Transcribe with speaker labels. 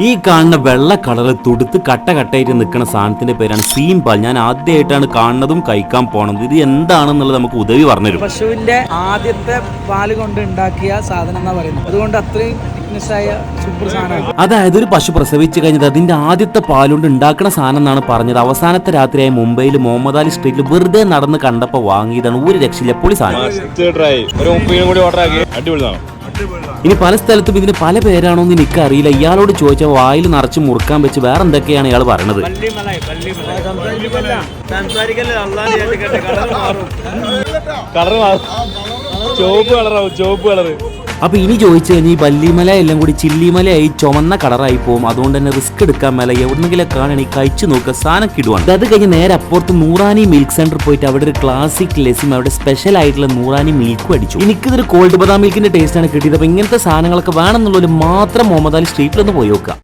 Speaker 1: ഈ കാണുന്ന വെള്ള കളറ് തുടുത്ത് കട്ട കട്ടയായിട്ട് നിൽക്കുന്ന സാധനത്തിന്റെ പേരാണ് സീം പാൽ. ഞാൻ ആദ്യമായിട്ടാണ് കാണുന്നതും കഴിക്കാൻ പോണത്. ഇത് എന്താണെന്നുള്ളത് നമുക്ക് ഉദവി പറഞ്ഞുതരും.
Speaker 2: പശുവിന്റെ ആദ്യത്തെ പാല് കൊണ്ട് ഉണ്ടാക്കിയ സാധനം എന്നാ പറയുന്നത്. അതുകൊണ്ട് അത്രയും തിക്നെസ്സായ സൂപ്പർ സാധനമാണ്.
Speaker 1: അതായത് ഒരു പശു പ്രസവിച്ചു കഴിഞ്ഞത് അതിന്റെ ആദ്യത്തെ പാലുകൊണ്ട് ഉണ്ടാക്കുന്ന സാധനം എന്നാണ് പറഞ്ഞത്. അവസാനത്തെ രാത്രിയായ മുംബൈയിൽ മുഹമ്മദ് അലി സ്ട്രീറ്റിൽ വെറുതെ നടന്ന് കണ്ടപ്പോ വാങ്ങിയതാണ്. ഒരു രക്ഷയില്ല, പൊളി സാധനം. ഇനി പല സ്ഥലത്തും ഇതിന് പല പേരാണോന്ന് എനിക്ക് അറിയില്ല. ഇയാളോട് ചോദിച്ചാൽ വായിൽ നിറച്ച് മുറുക്കാൻ വെച്ച് വേറെ എന്തൊക്കെയാണ് ഇയാൾ പറയണത്. അപ്പൊ ഇനി ചോദിച്ചു കഴിഞ്ഞാൽ ഈ വല്ലിമല എല്ലാം കൂടി ചില്ലിമലയായി ചുമന്ന കളറായി പോകും. അതുകൊണ്ട് തന്നെ റിസ്ക് എടുക്കാൻ മേല എവിടെന്നെങ്കിലും കാണണമെങ്കിൽ കഴിച്ചു നോക്കുക, സാധനം കിടുവാണ്. അത് കഴിഞ്ഞ് നേരെ അപ്പുറത്ത് നൂറാനി മിൽക്ക് സെന്റർ പോയിട്ട് അവിടെ ഒരു ക്ലാസിക് ലെസിം അവിടെ സ്പെഷ്യൽ ആയിട്ടുള്ള നൂറാനി മിൽക്കും അടിച്ചു. എനിക്കിതൊരു കോൾഡ് ബദാം മിൽക്കിന്റെ ടേസ്റ്റ് ആണ് കിട്ടിയത്. അപ്പൊ ഇങ്ങനത്തെ സാധനങ്ങളൊക്കെ വേണമെന്നുള്ളവർ മാത്രം മുഹമ്മദ് അലി സ്ട്രീറ്റിലൊന്ന് പോയി നോക്കുക.